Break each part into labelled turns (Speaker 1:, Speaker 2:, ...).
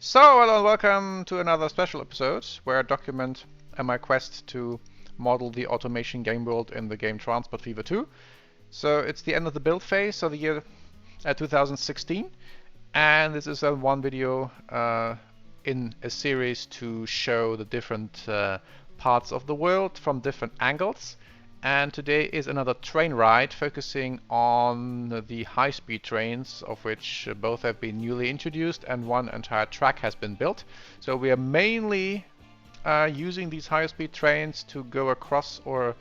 Speaker 1: So, hello and welcome to another special episode where I document my quest to model the automation game world in the game Transport Fever 2. So it's the end of the build phase, so the year 2016, and this is one video in a series to show the different parts of the world from different angles. And today is another train ride focusing on the high-speed trains, of which both have been newly introduced and one entire track has been built. So we are mainly using these high-speed trains to go across, or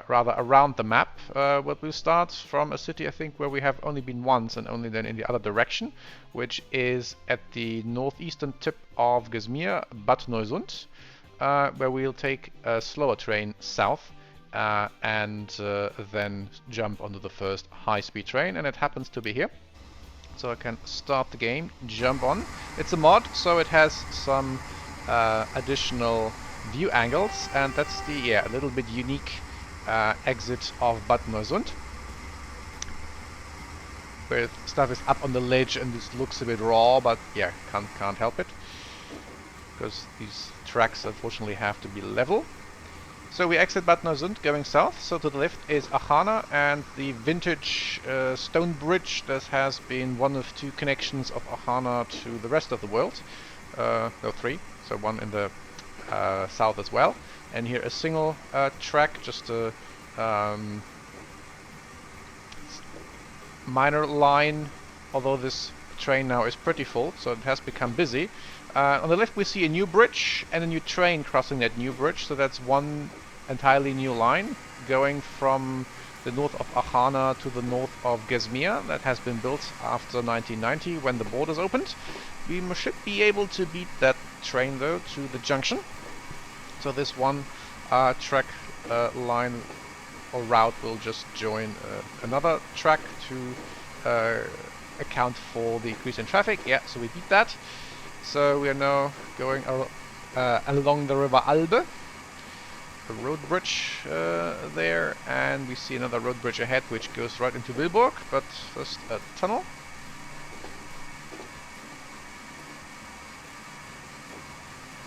Speaker 1: rather around the map. But we'll start from a city, I think, where we have only been once, and only then in the other direction, which is at the northeastern tip of Gasmea, Bad Neusund, where we'll take a slower train south. And then jump onto the first high-speed train, and it happens to be here. So I can start the game, jump on. It's a mod, so it has some additional view angles, and that's the a little bit unique exit of Bad Neusund, where stuff is up on the ledge and this looks a bit raw, but yeah, can't help it, because these tracks unfortunately have to be level. So we exit Bad Neusund going south, so to the left is Archana and the vintage stone bridge that has been one of two connections of Archana to the rest of the world. No, three, so one in the south as well. And here a single track, just a minor line, although this train now is pretty full, so it has become busy. On the left we see a new bridge and a new train crossing that new bridge, so that's one entirely new line going from the north of Archana to the north of Gasmea that has been built after 1990 when the borders opened. We should be able to beat that train though to the junction. So this one track line or route will just join another track to account for the increase in traffic. Yeah, so we beat that. So we are now going along the river Albe, a road bridge there, and we see another road bridge ahead which goes right into Willburg, but first a tunnel.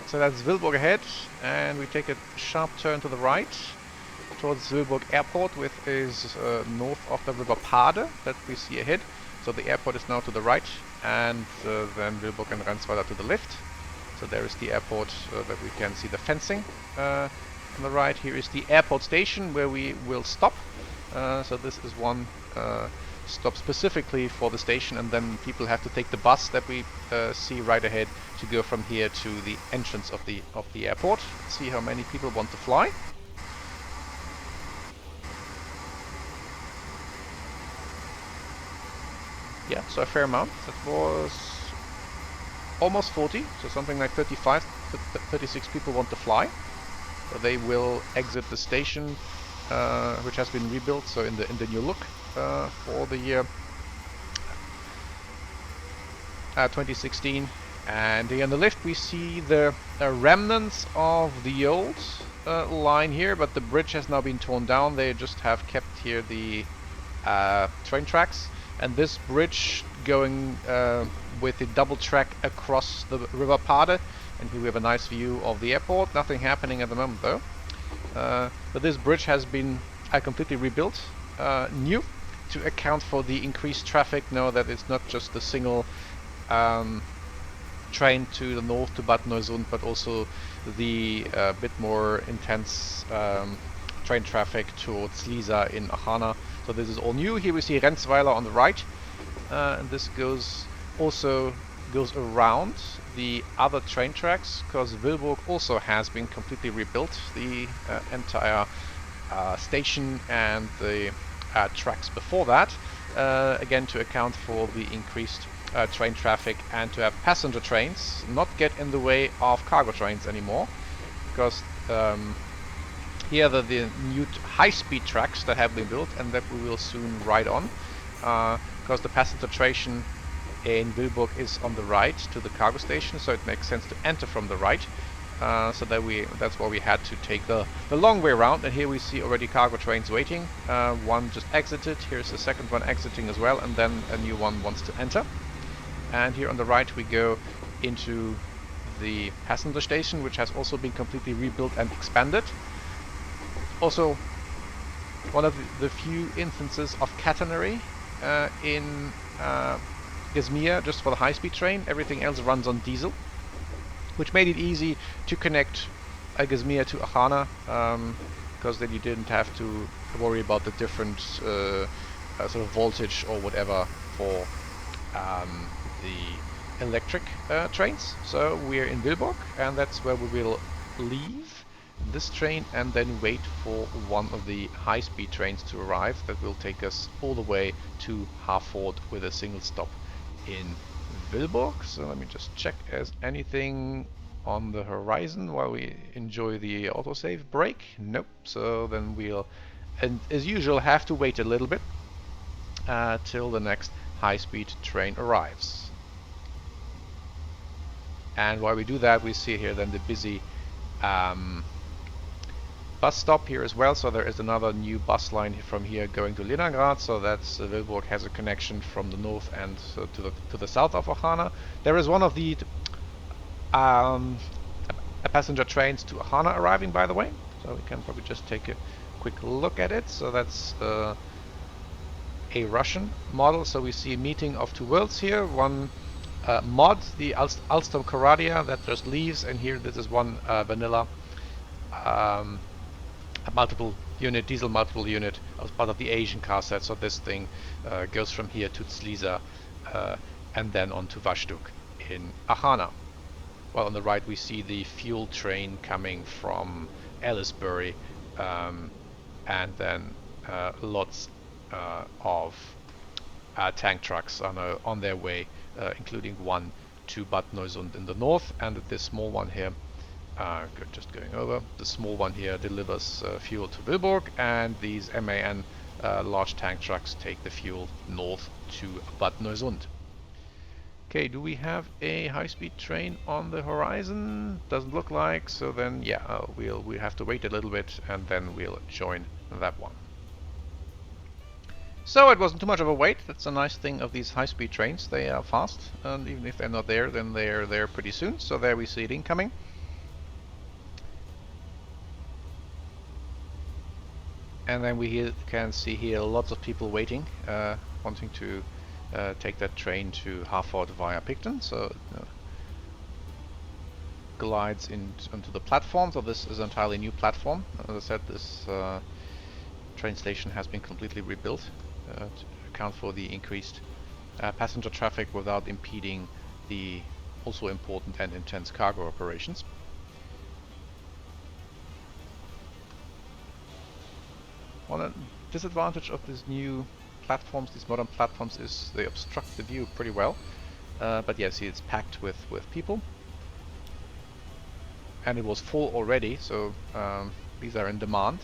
Speaker 1: So that's Willburg ahead, and we take a sharp turn to the right towards Willburg Airport, which is north of the river Pade that we see ahead. So the airport is now to the right, and then Willburg and Rensweiler to the left. So there is the airport that we can see the fencing on the right. Here is the airport station where we will stop. So this is one stop specifically for the station, and then people have to take the bus that we see right ahead to go from here to the entrance of the airport. Let's see how many people want to fly. Yeah, so a fair amount. That was almost 40, so something like 35, 36 people want to fly. So they will exit the station, which has been rebuilt, so in the new look for the year 2016. And on the left we see the remnants of the old line here, but the bridge has now been torn down. They just have kept here the train tracks. And this bridge going with the double track across the river Pade, and here we have a nice view of the airport. Nothing happening at the moment though. But this bridge has been completely rebuilt, new, to account for the increased traffic. Now that it's not just the single train to the north to Bad Neusund, but also the bit more intense train traffic towards Lisa in Archana. So this is all new. Here we see Rensweiler on the right, and this also goes around the other train tracks, because Willburg also has been completely rebuilt. The entire station and the tracks before that, again to account for the increased train traffic and to have passenger trains not get in the way of cargo trains anymore, because here are the new high-speed tracks that have been built and that we will soon ride on, because the passenger train in Willburg is on the right to the cargo station, so it makes sense to enter from the right. So that's why we had to take the long way around. And here we see already cargo trains waiting. One just exited. Here's the second one exiting as well, and then a new one wants to enter. And here on the right we go into the passenger station, which has also been completely rebuilt and expanded. Also, one of the few instances of catenary in Gasmea, just for the high-speed train. Everything else runs on diesel, which made it easy to connect Gasmea to Archana, because then you didn't have to worry about the different sort of voltage or whatever for the electric trains. So we're in Willburg, and that's where we will leave this train and then wait for one of the high-speed trains to arrive that will take us all the way to Harford with a single stop in Willburg. So let me just check as anything on the horizon while we enjoy the autosave break. Nope. So then we'll, and as usual, have to wait a little bit till the next high-speed train arrives. And while we do that, we see here then the busy bus stop here as well. So there is another new bus line from here going to Lenagrad, so that's Willburg has a connection from the north and to the south of Archana. There is one of the passenger trains to Archana arriving, by the way, so we can probably just take a quick look at it. So that's a Russian model. So we see a meeting of two worlds here. One mod, the Alstom Coradia, that just leaves, and here this is one vanilla a multiple unit, diesel multiple unit as part of the Asian car set. So this thing goes from here to Tzliza and then on to Vashduk in Archana. Well, on the right we see the fuel train coming from Ellisbury, and then lots of tank trucks on their way, including one to Bad Neusund in the north, and this small one here, just going over, the small one here delivers fuel to Willburg, and these MAN large tank trucks take the fuel north to Bad Neusund. Okay, do we have a high-speed train on the horizon? Doesn't look like, so then yeah, we have to wait a little bit and then we'll join that one. So it wasn't too much of a wait. That's a nice thing of these high-speed trains. They are fast, and even if they're not there, then they're there pretty soon. So there we see it incoming. And then we can see here lots of people waiting, wanting to take that train to Harford via Picton. So glides onto the platform. So this is an entirely new platform. As I said, this train station has been completely rebuilt to account for the increased passenger traffic without impeding the also important and intense cargo operations. One disadvantage of these new platforms, these modern platforms, is they obstruct the view pretty well. But yeah, see, it's packed with people. And it was full already, so these are in demand.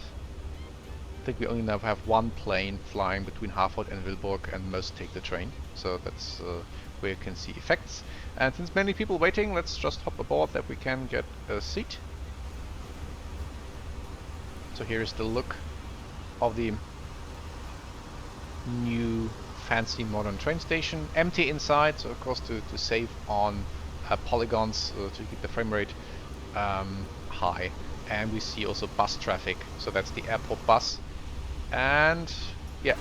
Speaker 1: I think we only now have one plane flying between Harford and Willburg, and most take the train. So that's where you can see effects. And since many people waiting, let's just hop aboard that we can get a seat. So here is the look of the new fancy modern train station. Empty inside, so of course to save on polygons to keep the frame rate high. And we see also bus traffic, so that's the airport bus. And yeah,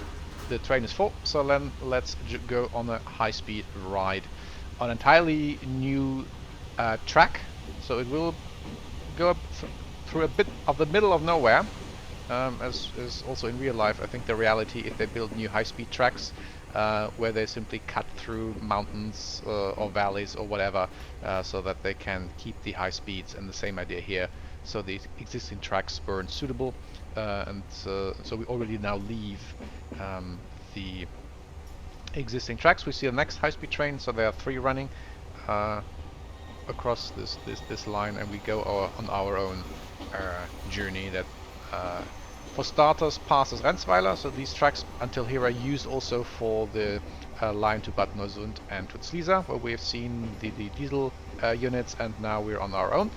Speaker 1: the train is full, so then let's go on a high-speed ride on an entirely new track. So it will go up through a bit of the middle of nowhere. As is also in real life, I think the reality, if they build new high-speed tracks where they simply cut through mountains or valleys or whatever, so that they can keep the high speeds, and the same idea here. So the existing tracks weren't suitable, and so we already now leave the existing tracks. We see the next high-speed train, so there are 3 running across this line, and we go on our own journey that for starters passes Rensweiler. So these tracks until here are used also for the line to Bad Neusund and to Tzliza, where we have seen the diesel units, and now we're on our own.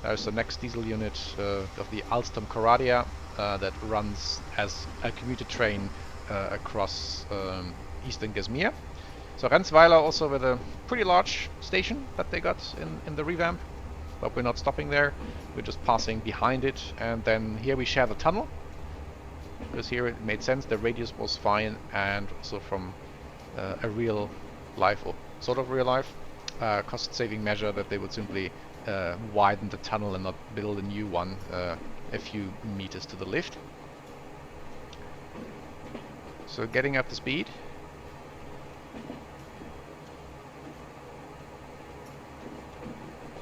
Speaker 1: There's the next diesel unit of the Alstom Coradia that runs as a commuter train across East Gasmea. So Rensweiler also with a pretty large station that they got in the revamp, but we're not stopping there. We're just passing behind it, and then here we share the tunnel, because here it made sense, the radius was fine, and also from a real life, or sort of real life, cost-saving measure that they would simply widen the tunnel and not build a new one a few meters to the left. So getting up to speed.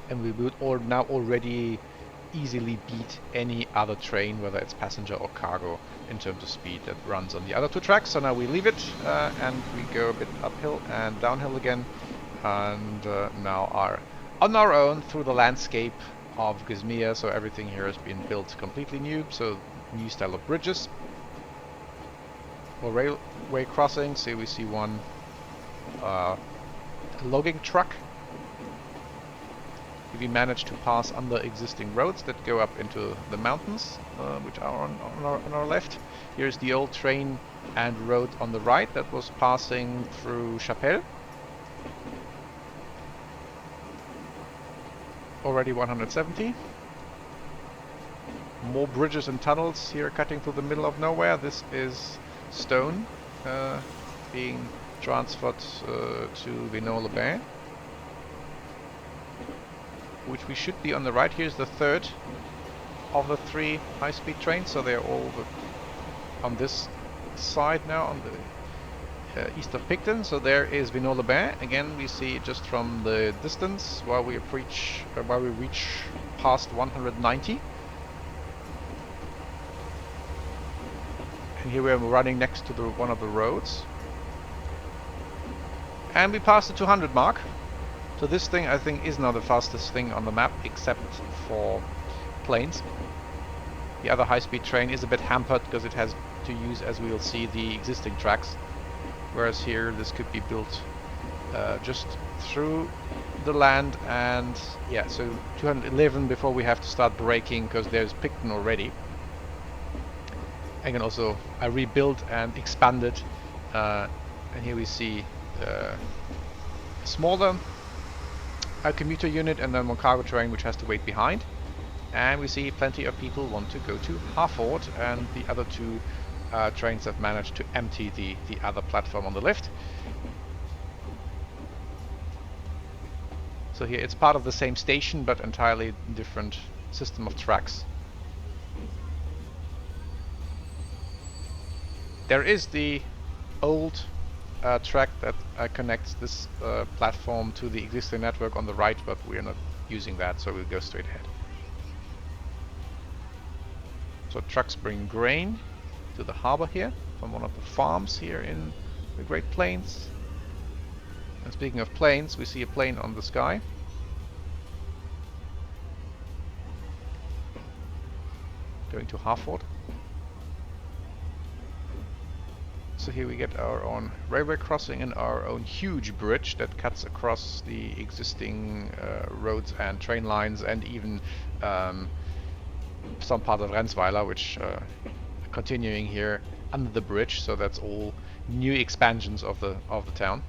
Speaker 1: And we would now already easily beat any other train, whether it's passenger or cargo, in terms of speed that runs on the other two tracks. So now we leave it and we go a bit uphill and downhill again, and now are on our own through the landscape of Gasmea. So everything here has been built completely new, so new style of bridges or railway crossings. Here we see one logging truck. We managed to pass under existing roads that go up into the mountains, which are on our left. Here's the old train and road on the right that was passing through Chapelle. Already 170. More bridges and tunnels here cutting through the middle of nowhere. This is stone being transferred to Vinaux-le-Bain, which we should be on the right. Here's the third of the three high-speed trains, so they're all on this side now, on the east of Picton. So there is Vinaux-le-Bain. Again, we see just from the distance while we reach past 190. And here we are running next to one of the roads. And we passed the 200 mark. So this thing, I think, is now the fastest thing on the map, except for planes. The other high-speed train is a bit hampered because it has to use, as we will see, the existing tracks. Whereas here, this could be built just through the land, and yeah, so 211 before we have to start braking, because there's Picton already. I can also rebuild and expand it, and here we see a smaller commuter unit and then one cargo train which has to wait behind. And we see plenty of people want to go to Harford, and the other two trains have managed to empty the other platform on the left. So here it's part of the same station but entirely different system of tracks. There is the old track that connects this platform to the existing network on the right, but we are not using that, so we'll go straight ahead. So trucks bring grain to the harbor here from one of the farms here in the Great Plains. And speaking of planes, we see a plane on the sky. Going to Harford. So here we get our own railway crossing and our own huge bridge that cuts across the existing roads and train lines, and even some part of Rensweiler, which continuing here under the bridge. So that's all new expansions of the town.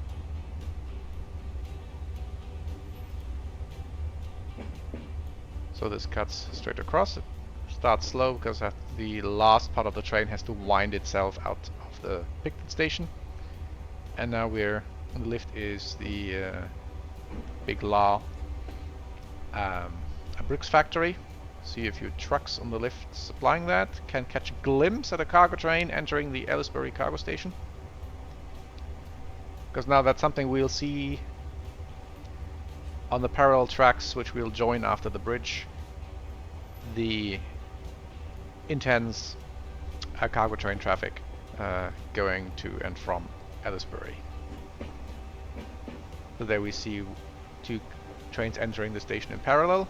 Speaker 1: So this cuts straight across. It starts slow because the last part of the train has to wind itself out of the Picton station. And now we're on the lift is the big La bricks factory. See a few trucks on the lift supplying that. Can catch a glimpse at a cargo train entering the Aylesbury cargo station. Because now that's something we'll see on the parallel tracks, which we'll join after the bridge. The intense cargo train traffic going to and from Aylesbury. So there we see two trains entering the station in parallel.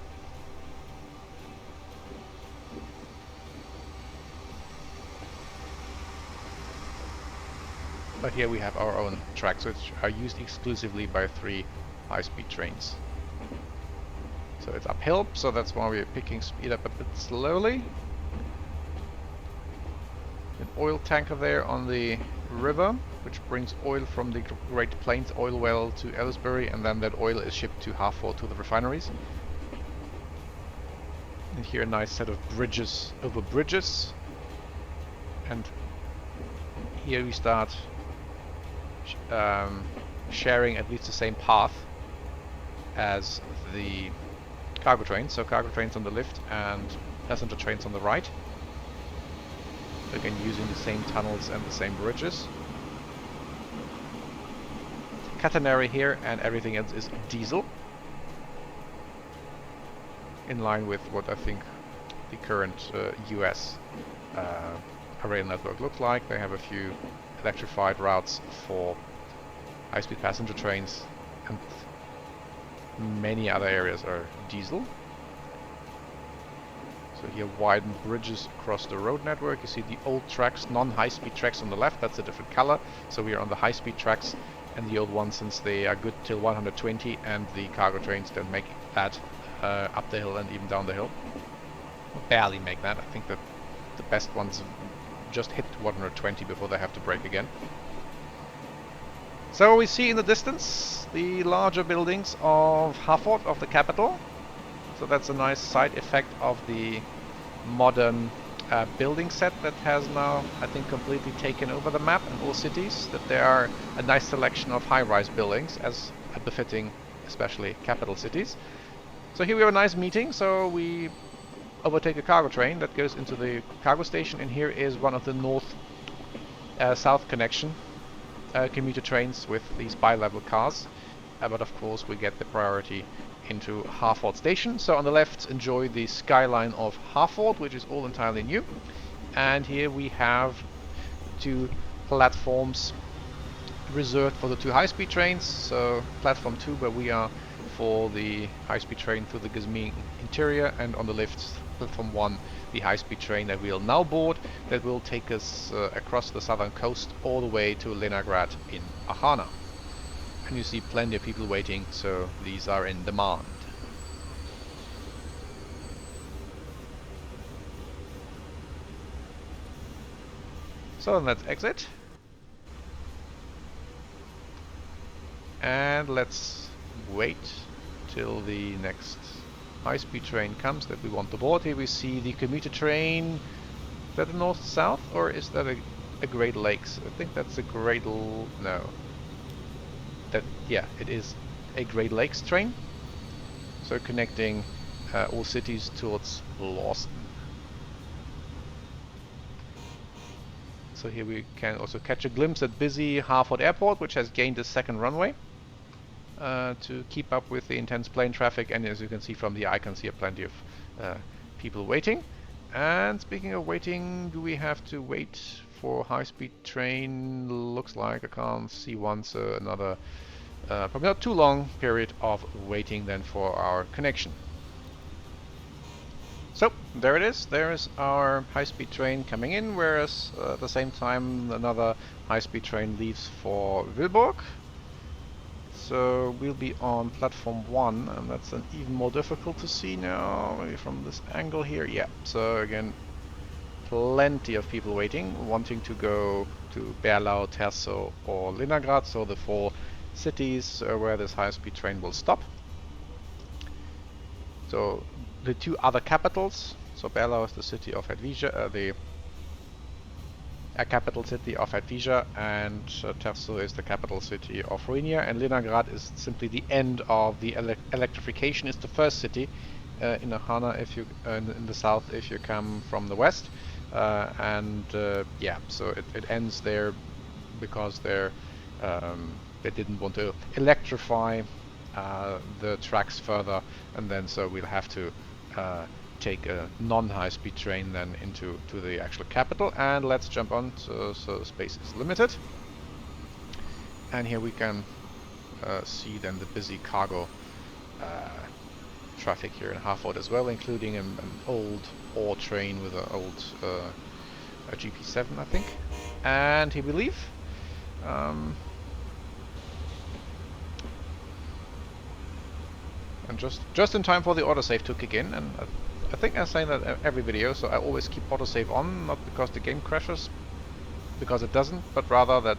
Speaker 1: But here we have our own tracks, which are used exclusively by 3 high-speed trains. So it's uphill, so that's why we're picking speed up a bit slowly. An oil tanker there on the river, which brings oil from the Great Plains oil well to Aylesbury, and then that oil is shipped to Harford to the refineries. And here a nice set of bridges over bridges. And here we start sharing at least the same path as the cargo trains. So cargo trains on the left and passenger trains on the right. Again, using the same tunnels and the same bridges. Catenary here, and everything else is diesel. In line with what I think the current US rail network looks like. They have a few electrified routes for high-speed passenger trains, and many other areas are diesel. So here widened bridges across the road network. You see the old tracks, non-high-speed tracks on the left, that's a different color. So we are on the high-speed tracks, and the old ones, since they are good till 120, and the cargo trains don't make that up the hill and even down the hill. Barely make that. I think that the best ones just hit 120 before they have to brake again. So we see in the distance the larger buildings of Harford, of the capital. So that's a nice side effect of the modern building set that has now, I think, completely taken over the map in all cities. That there are a nice selection of high-rise buildings, as befitting especially capital cities. So here we have a nice meeting. So we overtake a cargo train that goes into the cargo station, and here is one of the north-south connection commuter trains with these bi-level cars. But of course we get the priority into Harford station. So on the left, enjoy the skyline of Harford, which is all entirely new. And here we have 2 platforms reserved for the 2 high-speed trains. So platform 2, where we are, for the high-speed train through the Gasmea interior, and on the left, platform 1, the high-speed train that we'll now board, that will take us across the southern coast all the way to Lenagrad in Archana. And you see plenty of people waiting, so these are in demand. So let's exit. And let's wait till the next high-speed train comes that we want to board. Here we see the commuter train. Is that the north-south, or is that a Great Lakes? I think that's a no. Yeah, it is a Great Lakes train. So connecting all cities towards Lawson. So here we can also catch a glimpse at busy Harford Airport, which has gained a second runway to keep up with the intense plane traffic. And as you can see from the icons here, plenty of people waiting. And speaking of waiting, do we have to wait for high-speed train? Looks like I can't see one, so another probably not too long period of waiting then for our connection. So there it is. There is our high-speed train coming in, whereas at the same time another high-speed train leaves for Willburg. So we'll be on platform 1, and that's an even more difficult to see now, maybe from this angle here. Yeah, so again, plenty of people waiting, wanting to go to Berlau, Terzo or Lenagrad, so the 4 cities where this high-speed train will stop. So the 2 other capitals, so Berlau is the city of Hedvija, the capital city of Hedvija, and Terzo is the capital city of Ruinia, and Lenagrad is simply the end of the electrification. It's the first city in Archana if you in the south if you come from the west, yeah, so it ends there because they didn't want to electrify the tracks further, and then so we'll have to take a non-high-speed train then into the actual capital. And let's jump on, so space is limited. And here we can see then the busy cargo traffic here in Harford as well, including an old ore train with an old a GP7, I think. And here we leave. And just in time for the autosave to kick in, and I think I say that every video, so I always keep autosave on, not because the game crashes, because it doesn't, but rather that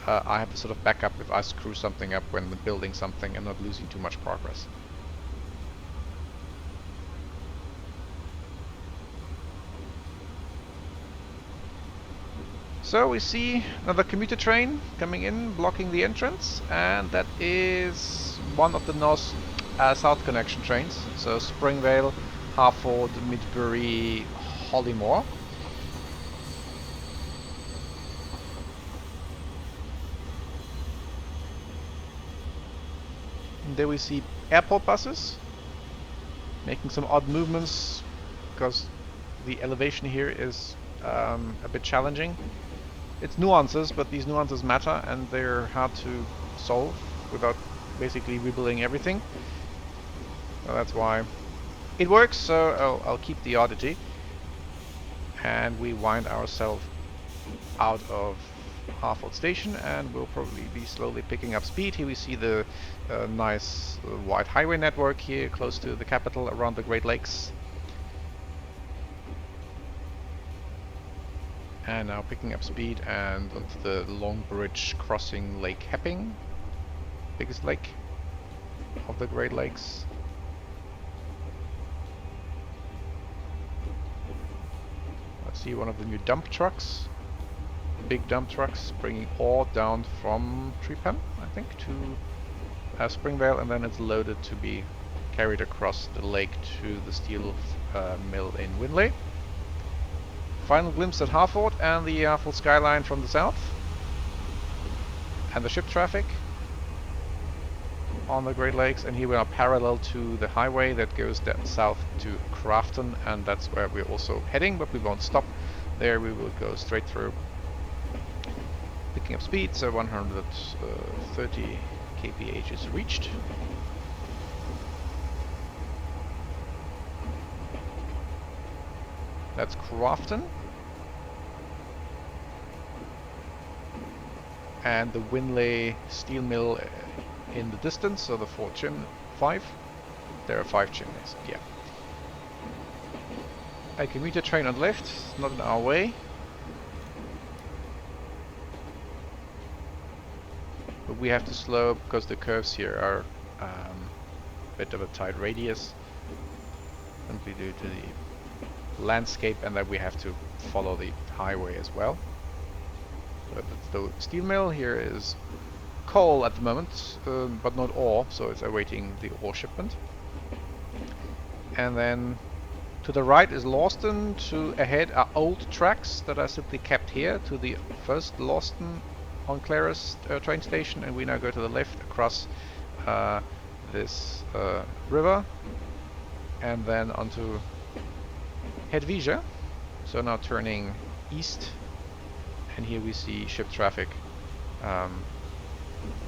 Speaker 1: I have a sort of backup if I screw something up when building something and not losing too much progress. So we see another commuter train coming in, blocking the entrance, and that is one of the north-south connection trains. So Springvale, Harford, Midbury, Hollymore. And there we see airport buses making some odd movements because the elevation here is a bit challenging. It's nuances, but these nuances matter and they're hard to solve without basically rebuilding everything. So that's why it works, so I'll keep the oddity. And we wind ourselves out of Harford Station and we'll probably be slowly picking up speed. Here we see the nice wide highway network here close to the capital around the Great Lakes. And now picking up speed and onto the long bridge crossing Lake Hepping, biggest lake of the Great Lakes. Let's see one of the new dump trucks, big dump trucks bringing ore down from Treepen, I think, to Springvale, and then it's loaded to be carried across the lake to the steel mill in Winley. Final glimpse at Harford and the Harford skyline from the south. And the ship traffic on the Great Lakes. And here we are parallel to the highway that goes south to Crafton. And that's where we're also heading, but we won't stop there. We will go straight through. Picking up speed, so 130 kph is reached. That's Crafton. And the Winley steel mill in the distance, so the 5. There are 5 chimneys, yeah. A commuter train on the left, not in our way. But we have to slow because the curves here are a bit of a tight radius, simply due to the landscape, and that we have to follow the highway as well. But the steel mill here is coal at the moment, but not ore, so it's awaiting the ore shipment. And then to the right is Lawston, to ahead are old tracks that are simply kept here to the first Lawston on Claris train station, and we now go to the left across this river and then onto Hedvige, so now turning east, and here we see ship traffic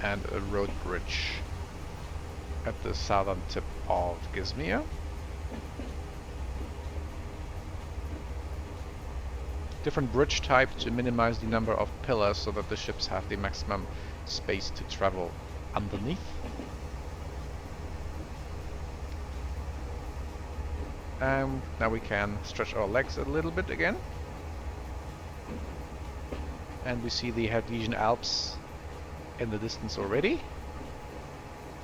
Speaker 1: and a road bridge at the southern tip of Gasmea. Different bridge type to minimize the number of pillars so that the ships have the maximum space to travel underneath. Now we can stretch our legs a little bit again. And we see the Hedvigen Alps in the distance already.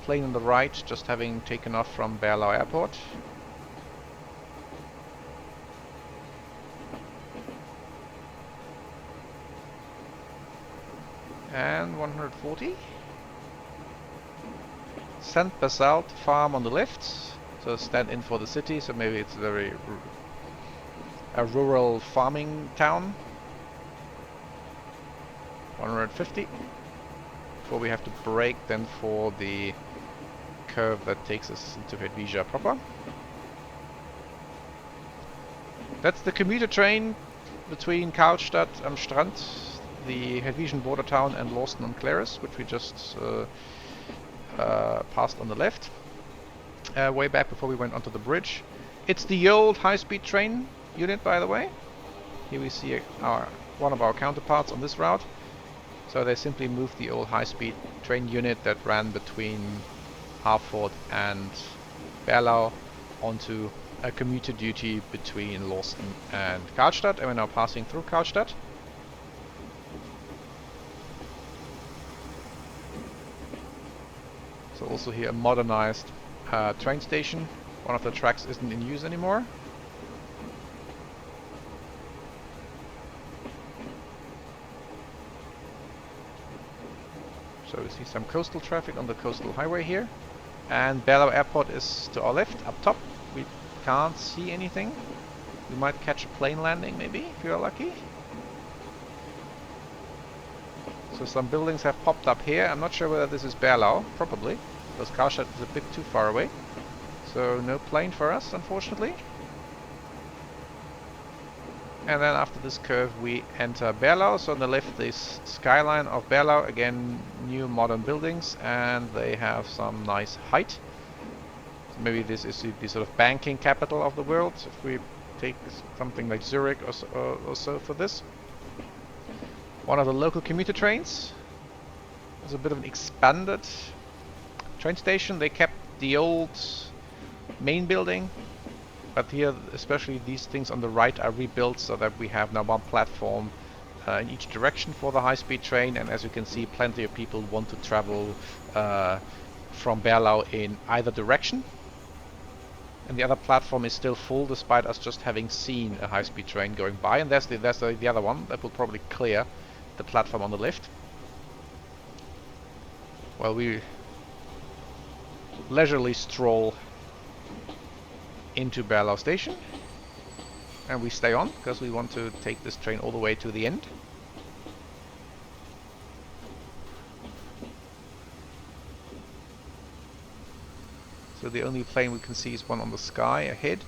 Speaker 1: Plane on the right, just having taken off from Berlau Airport. And 140. St. Basalt Farm on the left. So stand in for the city, so maybe it's a rural farming town. 150. Before we have to brake then for the curve that takes us into Hedvige proper. That's the commuter train between Karlstadt am Strand, the Hedvigen border town, and Lawston on Claris, which we just passed on the left. Way back before we went onto the bridge. It's the old high-speed train unit, by the way. Here we see one of our counterparts on this route. So they simply moved the old high-speed train unit that ran between Harford and Berlau onto a commuter duty between Lawston and Karlstadt, and we're now passing through Karlstadt. So also here a modernized train station. One of the tracks isn't in use anymore. So we see some coastal traffic on the coastal highway here. And Berlau Airport is to our left, up top. We can't see anything. We might catch a plane landing maybe, if we are lucky. So some buildings have popped up here. I'm not sure whether this is Berlau, probably, because Karstadt is a bit too far away. So no plane for us, unfortunately. And then after this curve we enter Berlau. So on the left this skyline of Berlau, again new modern buildings, and they have some nice height. So maybe this is the sort of banking capital of the world, if we take something like Zurich or so for this. One of the local commuter trains. There's a bit of an expanded train station. They kept the old main building, but here especially these things on the right are rebuilt so that we have now one platform in each direction for the high-speed train, and as you can see plenty of people want to travel from Berlau in either direction. And the other platform is still full despite us just having seen a high-speed train going by, and there's the other one that will probably clear the platform on the left. Well, we leisurely stroll into Berlau station, and we stay on because we want to take this train all the way to the end. So the only plane we can see is one on the sky ahead.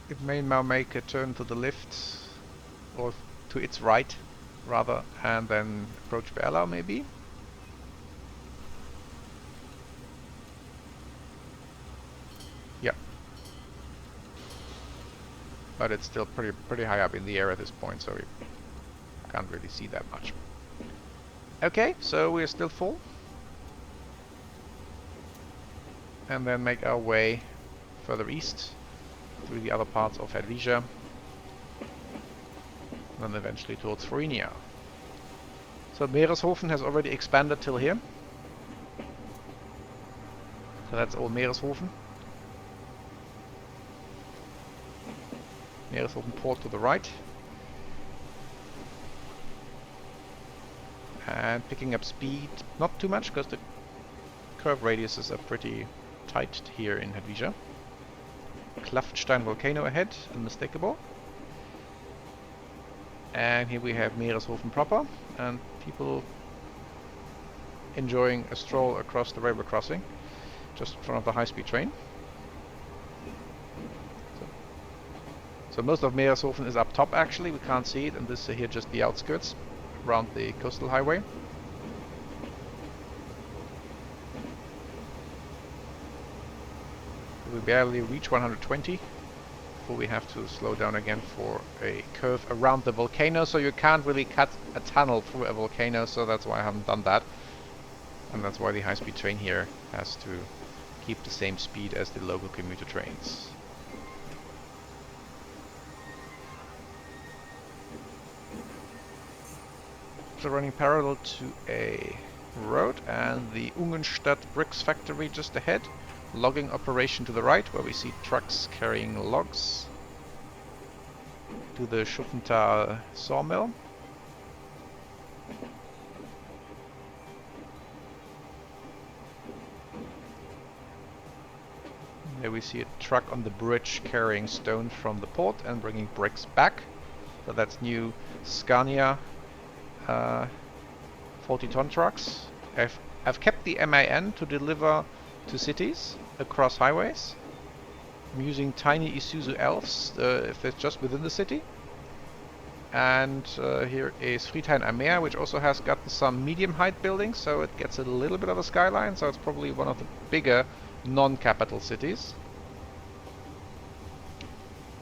Speaker 1: It may now make a turn to the left, or to its right rather, and then approach Berlau maybe. Yeah. But it's still pretty high up in the air at this point, so we can't really see that much. Okay, so we're still full. And then make our way further east through the other parts of Helvetia, and then eventually towards Florinia. So Meereshofen has already expanded till here. So that's all Meereshofen. Meereshofen port to the right. And picking up speed, not too much, because the curve radiuses are pretty tight here in Helvetia. Klaftstein volcano ahead, unmistakable. And here we have Meereshofen proper, and people enjoying a stroll across the railway crossing, just in front of the high-speed train. So most of Meereshofen is up top actually, we can't see it, and this is here just the outskirts, around the coastal highway. We barely reach 120 before we have to slow down again for a curve around the volcano, so you can't really cut a tunnel through a volcano, so that's why I haven't done that. And that's why the high-speed train here has to keep the same speed as the local commuter trains. So running parallel to a road and the Ungenstadt bricks factory just ahead. Logging operation to the right, where we see trucks carrying logs to the Schuffenthal sawmill. There we see a truck on the bridge carrying stone from the port and bringing bricks back. So that's new Scania 40-ton trucks. I've kept the MAN to deliver to cities across highways. I'm using tiny Isuzu Elves if they're just within the city. And here is Friedheim am Meer, which also has gotten some medium height buildings, so it gets a little bit of a skyline, so it's probably one of the bigger non-capital cities.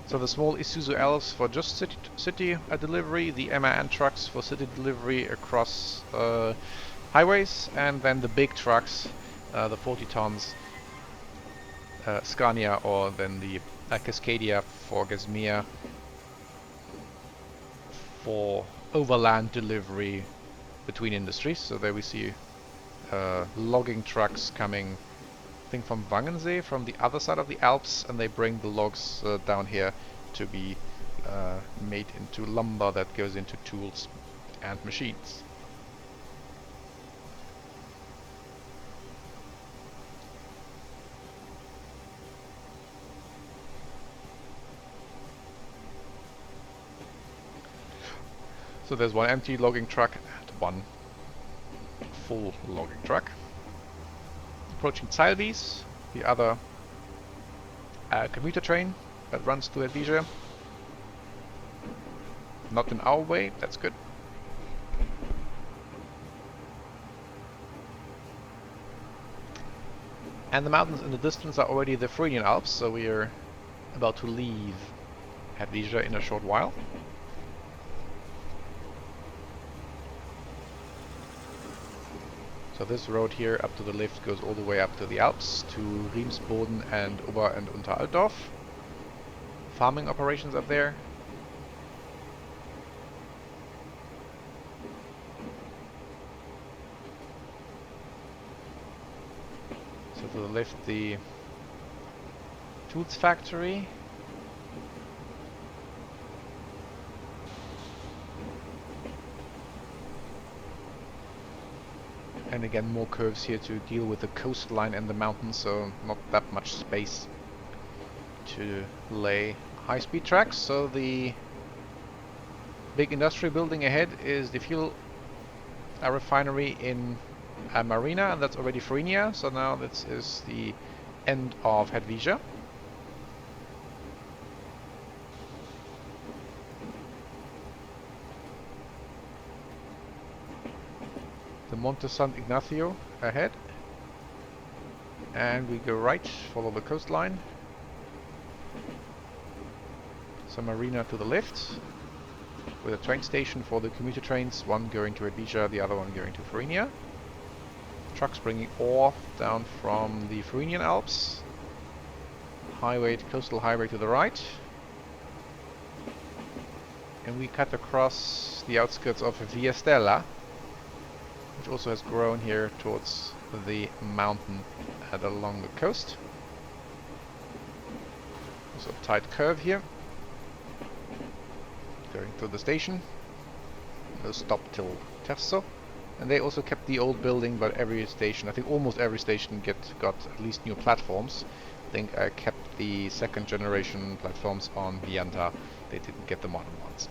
Speaker 1: So the small Isuzu Elves for just city delivery, the MAN trucks for city delivery across highways, and then the big trucks, the 40 tons Scania, or then the Cascadia for Gasmea for overland delivery between industries. So there we see logging trucks coming, I think from Wangensee, from the other side of the Alps, and they bring the logs down here to be made into lumber that goes into tools and machines. So there's one empty logging truck and one full logging truck. Approaching Zeilwies, the other commuter train that runs to Helvetia. Not in our way, that's good. And the mountains in the distance are already the Freudian Alps, so we are about to leave Helvetia in a short while. So this road here up to the left goes all the way up to the Alps, to Riemsboden and Ober- and Unteraltdorf. Farming operations up there. So to the left the tools factory. And again, more curves here to deal with the coastline and the mountains, so not that much space to lay high-speed tracks. So the big industrial building ahead is the fuel refinery in Marina, and that's already Frenia. So now this is the end of Helvetia. The Monte San Ignacio ahead, and we go right, follow the coastline. So Marina to the left, with a train station for the commuter trains, one going to Helvetia, the other one going to Frenia. Trucks bringing ore down from the Frenian Alps. Coastal highway to the right. And we cut across the outskirts of Via Stella, which also has grown here towards the mountain and along the coast. Also a tight curve here. Going to the station. No stop till Terzo. And they also kept the old building, but every station, I think almost every station got at least new platforms. I think I kept the second generation platforms on Vianta. They didn't get the modern ones.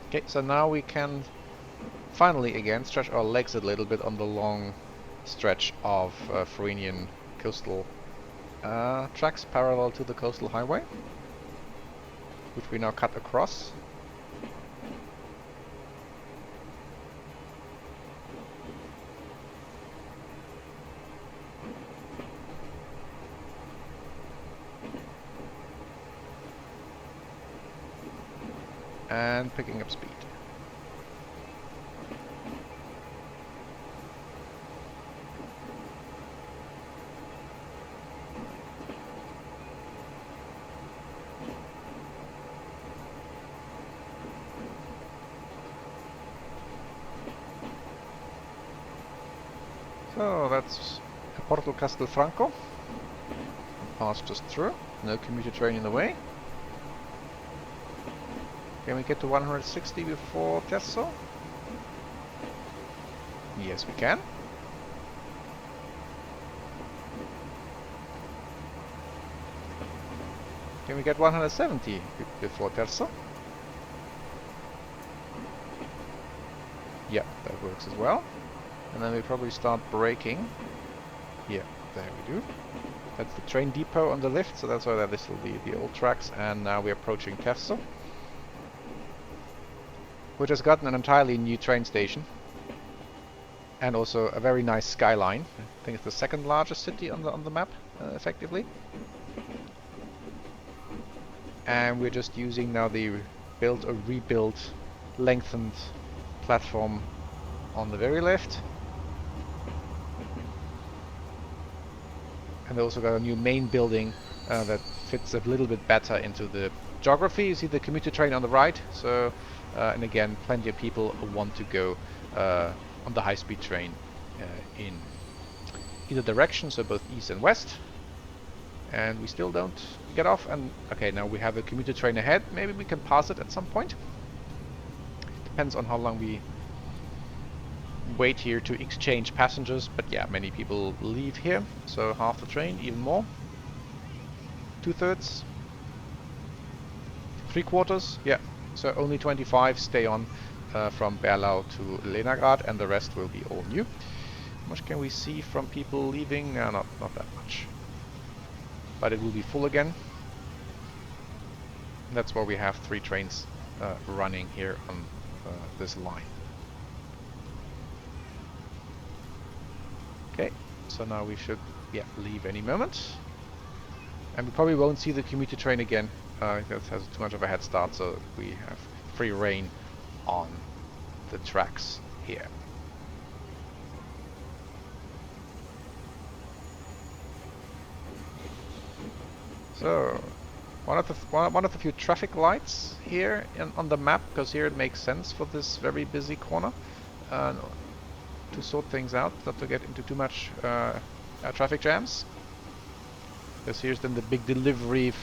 Speaker 1: Okay, so now we can finally again stretch our legs a little bit on the long stretch of Frenian coastal tracks parallel to the coastal highway, which we now cut across. And picking up speed. So that's Porto Castelfranco. Pass just through. No commuter train in the way. Can we get to 160 before Terzo? Yes, we can. Can we get 170 before Terzo? Yeah, that works as well. And then we probably start braking. Yeah, there we do. That's the train depot on the left, so that's why this will be the old tracks. And now we're approaching Terzo, which has gotten an entirely new train station and also a very nice skyline. I think it's the second largest city on the map, effectively. And we're just using now the built or rebuilt lengthened platform on the very left. And they also got a new main building that fits a little bit better into the geography. You see the commuter train on the right. So, and again, plenty of people want to go on the high-speed train in either direction, so both east and west. And we still don't get off. And okay, now we have a commuter train ahead. Maybe we can pass it at some point. Depends on how long we wait here to exchange passengers. But yeah, many people leave here. So half the train, even more. 2/3. 3/4. Yeah. So only 25 stay on from Berlau to Lenagrad, and the rest will be all new. How much can we see from people leaving? Not that much. But it will be full again. That's why we have 3 trains running here on this line. Okay, so now we should leave any moment. And we probably won't see the commuter train again. It has too much of a head start, so we have free reign on the tracks here. So, one of the few traffic lights here on the map, because here it makes sense for this very busy corner to sort things out, not to get into too much traffic jams. Because here's then the big delivery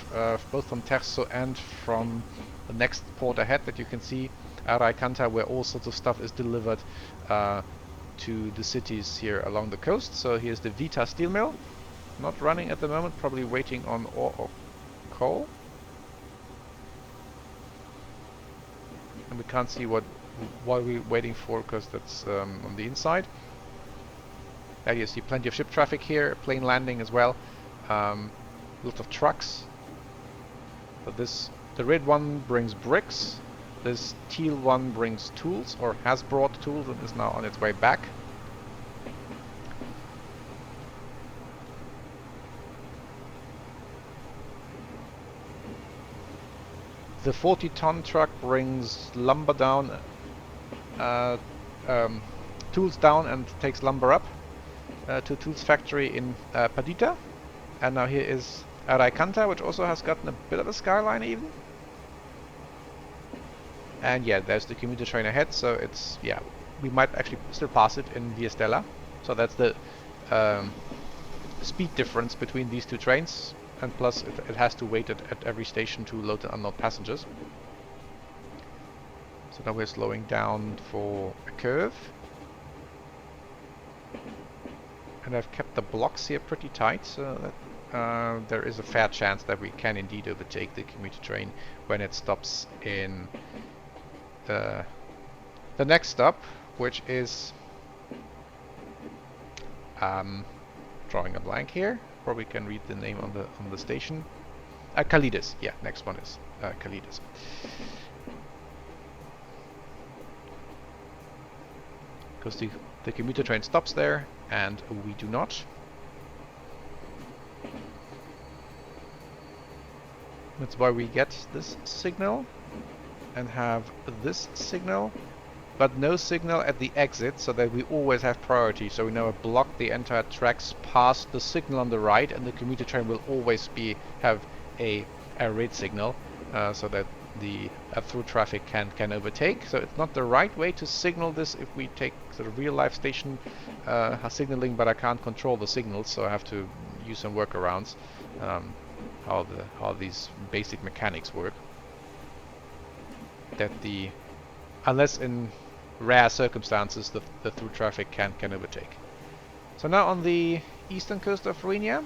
Speaker 1: both from Terzo and from the next port ahead that you can see, Archana, where all sorts of stuff is delivered to the cities here along the coast. So here's the Vita steel mill. Not running at the moment, probably waiting on ore or coal. And we can't see what we're waiting for because that's on the inside. There you see plenty of ship traffic here, plane landing as well. Lots of trucks. But the red one brings bricks. This teal one brings tools, or has brought tools, and is now on its way back. The 40-ton truck brings lumber down, tools down, and takes lumber up to Tools factory in Padita. And now here is Archana, which also has gotten a bit of a skyline even. And yeah, there's the commuter train ahead, so it's, yeah, we might actually still pass it in Via Stella. So that's the speed difference between these 2 trains. And plus it has to wait at every station to load and unload passengers. So now we're slowing down for a curve. And I've kept the blocks here pretty tight, so that there is a fair chance that we can indeed overtake the commuter train when it stops in the next stop, which is drawing a blank here. Probably can read the name on the station. Kalides. Yeah, next one is Kalides. Because the commuter train stops there, and we do not. That's why we get this signal and have this signal, but no signal at the exit, so that we always have priority. So we now block the entire tracks past the signal on the right, and the commuter train will always have a red signal, so that the through traffic can overtake. So it's not the right way to signal this if we take sort of real life station signaling, but I can't control the signals, so I have to use some workarounds how these basic mechanics work. That unless in rare circumstances the through traffic can overtake. So now on the eastern coast of Romania,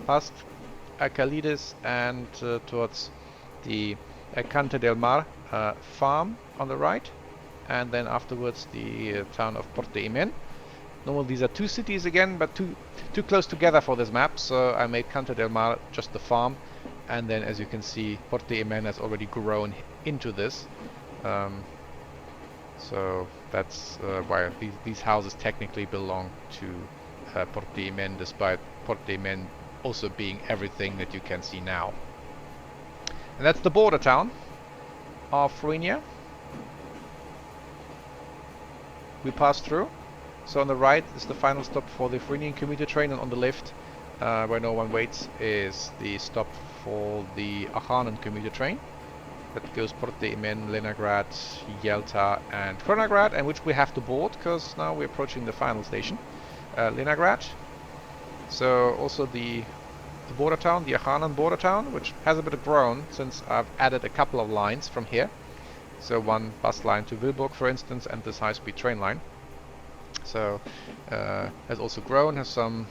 Speaker 1: past Kalides and towards the Cante del Mar farm on the right, and then afterwards the town of Porte-Imen. Normally these are 2 cities again, but too close together for this map, so I made Cante del Mar just the farm, and then as you can see Porte-Imen has already grown into this. So that's why these houses technically belong to Porte-Imen, despite Porte-Imen also being everything that you can see now. And that's the border town of Romania. We pass through. So on the right is the final stop for the Romanian commuter train, and on the left, where no one waits, is the stop for the Archana commuter train. That goes Porte-Imen, Lenagrad, Yalta, and Kronagrad, and which we have to board because now we're approaching the final station, Lenagrad. So also the border town, the Archana border town, which has a bit of grown since I've added a couple of lines from here. So one bus line to Willburg, for instance, and this high-speed train line. So has also grown, has some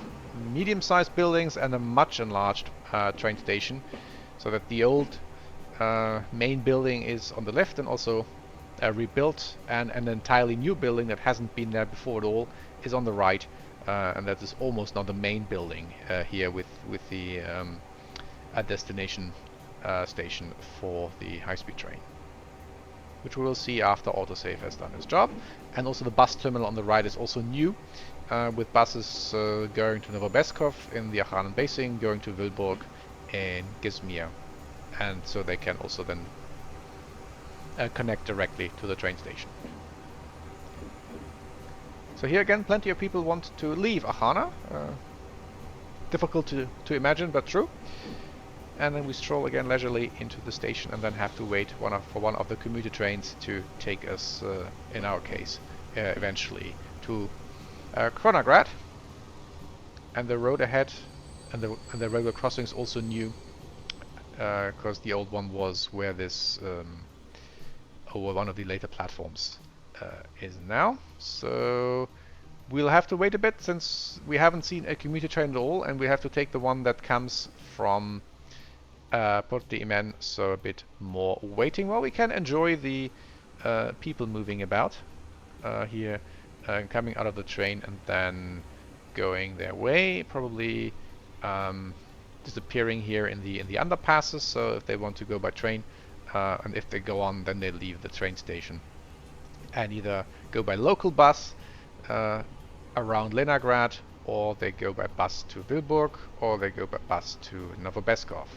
Speaker 1: medium-sized buildings and a much enlarged train station, so that the old main building is on the left and also rebuilt, and an entirely new building that hasn't been there before at all is on the right, and that is almost not the main building here with the destination station for the high-speed train, which we will see after autosave has done its job. And also the bus terminal on the right is also new, with buses going to Novobeskov in the Archana Basin, going to Willburg in Gasmea, and so they can also then connect directly to the train station. So here again, plenty of people want to leave Archana. Difficult to imagine, but true. And then we stroll again leisurely into the station and then have to wait for one of the commuter trains to take us, in our case, eventually to Kronagrad. And the road ahead and the railway crossing is also new, because the old one was where this over one of the later platforms is now. So we'll have to wait a bit since we haven't seen a commuter train at all, and we have to take the one that comes from Porte-Imen, so a bit more waiting while we can enjoy the people moving about here, coming out of the train and then going their way, probably disappearing here in the underpasses. So if they want to go by train, and if they go on, then they leave the train station and either go by local bus around Lenagrad, or they go by bus to Willburg, or they go by bus to Novobeskov.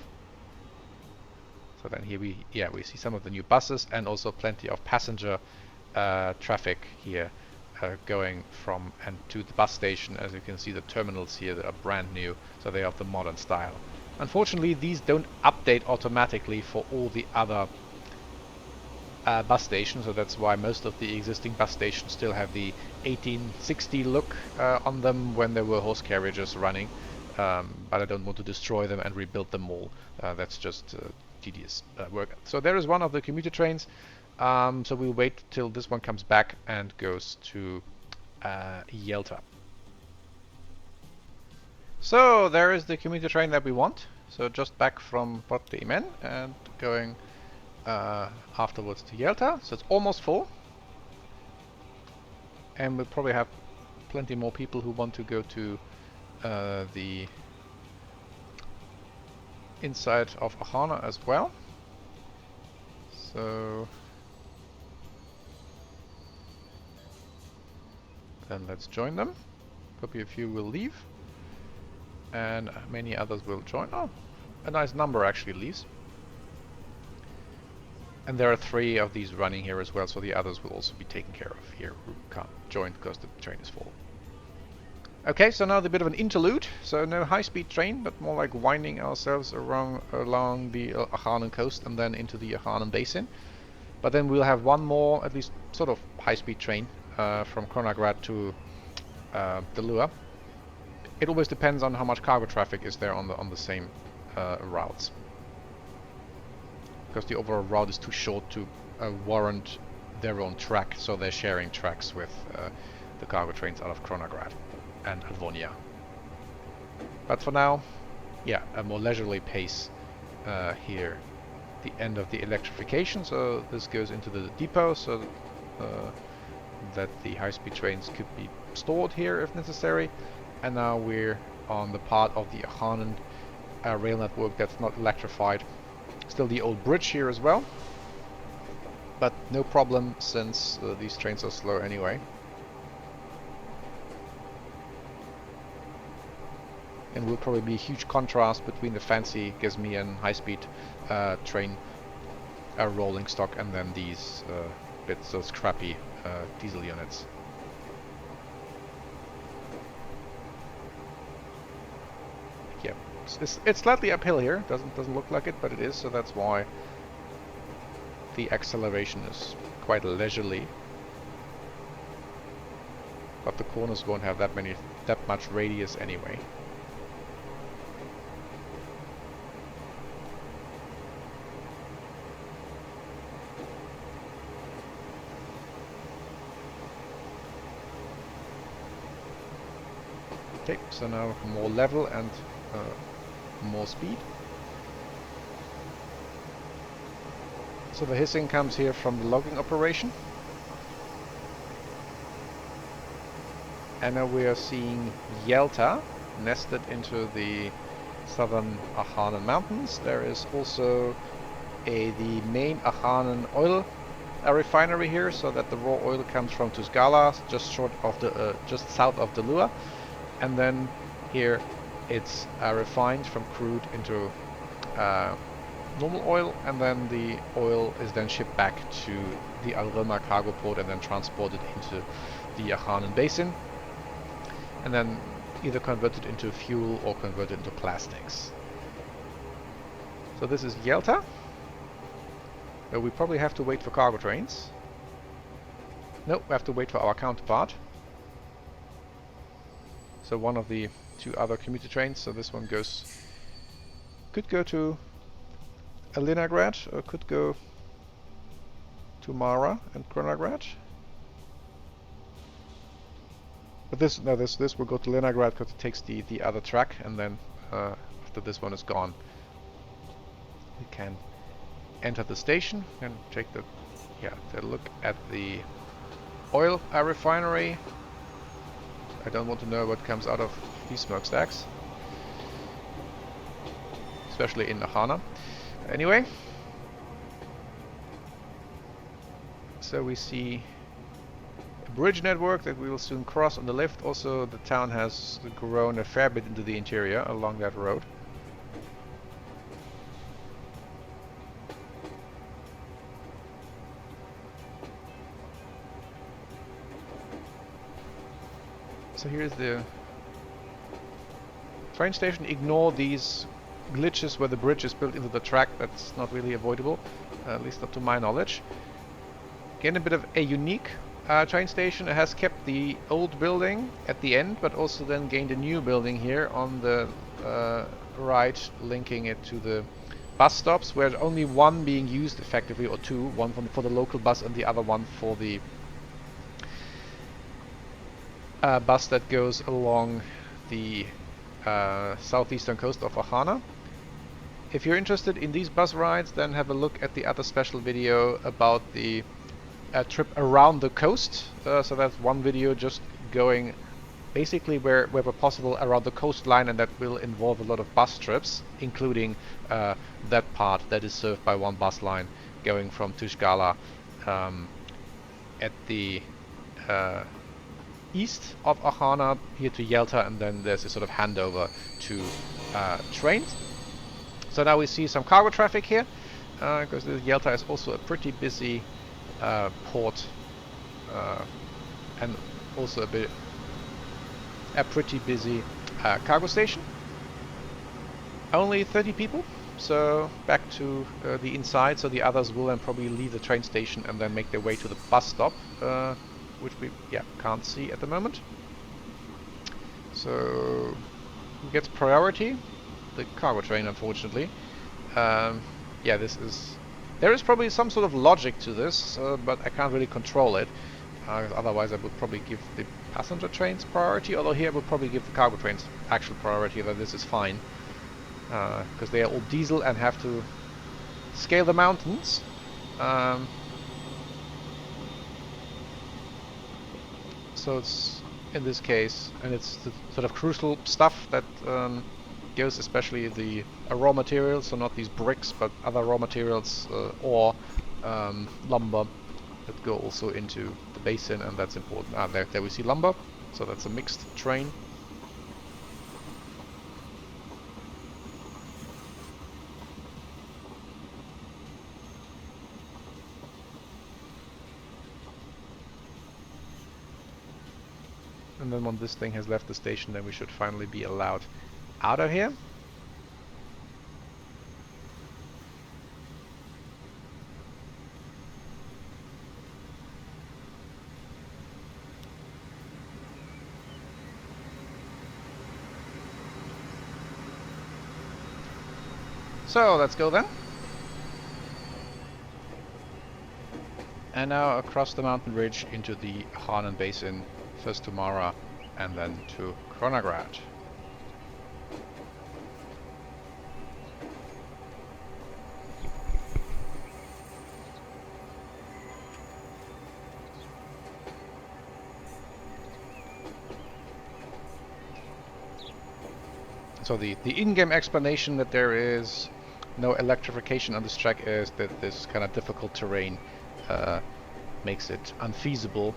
Speaker 1: So then here we see some of the new buses and also plenty of passenger traffic here going from and to the bus station. As you can see, the terminals here that are brand new, so they are of the modern style. Unfortunately, these don't update automatically for all the other bus stations, so that's why most of the existing bus stations still have the 1860 look on them when there were horse carriages running. But I don't want to destroy them and rebuild them all. That's just tedious work. So there is one of the commuter trains. So we'll wait till this one comes back and goes to Yalta. So there is the commuter train that we want. So just back from Porte-Imen and going afterwards to Yalta. So it's almost full. And we'll probably have plenty more people who want to go to the inside of Archana as well. So then let's join them. Probably a few will leave and many others will join. Oh, a nice number actually leaves. And there are 3 of these running here as well, so the others will also be taken care of here who can't join because the train is full. Okay, so now the bit of an interlude. So no high-speed train, but more like winding ourselves along the Archanan coast and then into the Archanan Basin. But then we'll have one more, at least sort of high-speed train from Kronagrad to Dalluha. It always depends on how much cargo traffic is there on the same routes, because the overall route is too short to warrant their own track, so they're sharing tracks with the cargo trains out of Kronagrad and Alvonia. But for now, yeah, a more leisurely pace here. The end of the electrification, so this goes into the depot, so that the high-speed trains could be stored here if necessary. And now we're on the part of the Archanan rail network that's not electrified. Still the old bridge here as well, but no problem since these trains are slow anyway. And will probably be a huge contrast between the fancy Gasmean high-speed train rolling stock and then these bits of scrappy diesel units. Yeah, it's slightly uphill here. Doesn't look like it, but it is. So that's why the acceleration is quite leisurely. But the corners won't have that much radius anyway. Okay, so now more level and more speed. So the hissing comes here from the logging operation. And now we are seeing Yelta nested into the southern Archana mountains. There is also the main Archanan oil refinery here, so that the raw oil comes from Tusgala, just south of Dalluha. And then here it's refined from crude into normal oil, and then the oil is then shipped back to the Al-Rilma cargo port and then transported into the Archanan basin, and then either converted into fuel or converted into plastics. So this is Yelta. We probably have to wait for cargo trains. No, we have to wait for our counterpart. So one of the two other commuter trains, so this one could go to Lenagrad, or could go to Mara and Kronagrad. But this will go to Lenagrad because it takes the other track, and then after this one is gone, we can enter the station and take a look at the oil refinery. I don't want to know what comes out of these smokestacks, especially in Archana. Anyway, so we see a bridge network that we will soon cross on the left. Also, the town has grown a fair bit into the interior along that road. So here's the train station. Ignore these glitches where the bridge is built into the track. That's not really avoidable, at least not to my knowledge. Again, a bit of a unique train station. It has kept the old building at the end, but also then gained a new building here on the right, linking it to the bus stops, where only one being used effectively, or two, one for the local bus and the other one for the bus that goes along the southeastern coast of Archana. If you're interested in these bus rides, then have a look at the other special video about the trip around the coast. So that's one video just going basically wherever possible around the coastline, and that will involve a lot of bus trips, including that part that is served by one bus line going from Tusgala at the east of Archana here to Yelta, and then there's a sort of handover to trains. So now we see some cargo traffic here, because Yelta is also a pretty busy port, and also a pretty busy cargo station. Only 30 people, so back to the inside, so the others will then probably leave the train station and then make their way to the bus stop, which we can't see at the moment. So who gets priority? The cargo train, unfortunately. There is probably some sort of logic to this, but I can't really control it. Otherwise I would probably give the passenger trains priority, although here I would probably give the cargo trains actual priority, that this is fine. Because they are all diesel and have to scale the mountains. So it's, in this case, and it's the sort of crucial stuff that goes, especially the raw materials, so not these bricks, but other raw materials, or lumber that go also into the basin, and that's important. There we see lumber, so that's a mixed train. And then when this thing has left the station, then we should finally be allowed out of here. So let's go then. And now across the mountain ridge into the Archana Basin, first to Mara and then to Kronagrad. So the in-game explanation that there is no electrification on this track is that this kind of difficult terrain makes it unfeasible,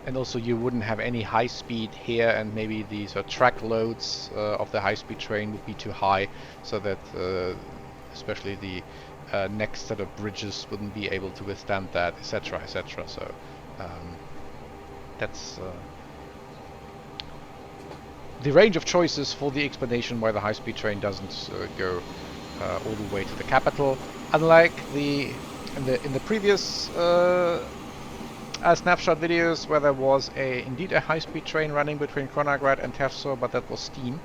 Speaker 1: and also you wouldn't have any high speed here, and maybe these track loads of the high-speed train would be too high, so that especially the next set of bridges wouldn't be able to withstand that, etc., etc. So that's the range of choices for the explanation why the high-speed train doesn't go all the way to the capital. Unlike in the previous snapshot videos, where there was indeed a high-speed train running between Kronagrad and Tefso, but that was steam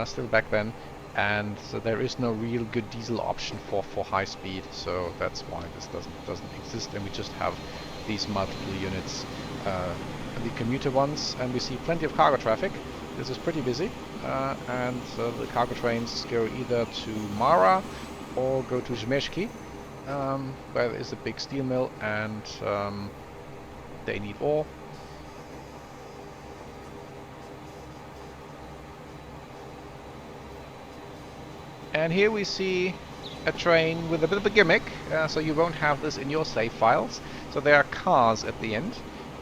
Speaker 1: still back then, and so there is no real good diesel option for high speed. So that's why this doesn't exist, and we just have these multiple units, the commuter ones, and we see plenty of cargo traffic. This is pretty busy, and the cargo trains go either to Mara or go to Zmeshki, where there is a big steel mill, and they need ore. And here we see a train with a bit of a gimmick, so you won't have this in your save files. So there are cars at the end,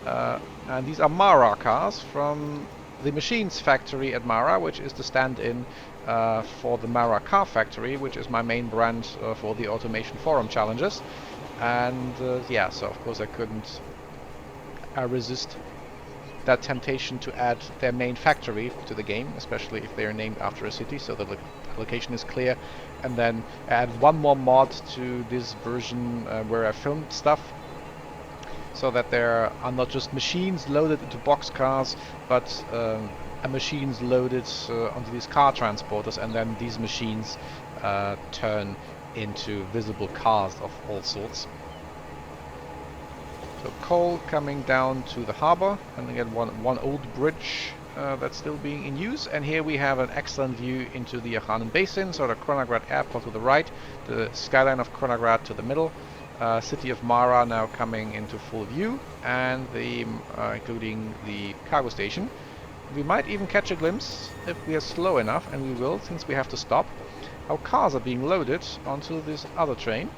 Speaker 1: and these are Mara cars from the machines factory at Mara, which is the stand-in for the Mara car factory, which is my main brand for the automation forum challenges. And yeah, so of course I couldn't resist that temptation to add their main factory to the game, especially if they are named after a city, so the location is clear. And then add one more mod to this version where I filmed stuff, so that there are not just machines loaded into boxcars, but machines loaded onto these car transporters, and then these machines turn into visible cars of all sorts. So coal coming down to the harbor, and again one old bridge that's still being in use. And here we have an excellent view into the Archana Basin, so the Kronagrad airport to the right, the skyline of Kronagrad to the middle, city of Mara now coming into full view, and including the cargo station. We might even catch a glimpse, if we are slow enough, and we will, since we have to stop, how cars are being loaded onto this other train,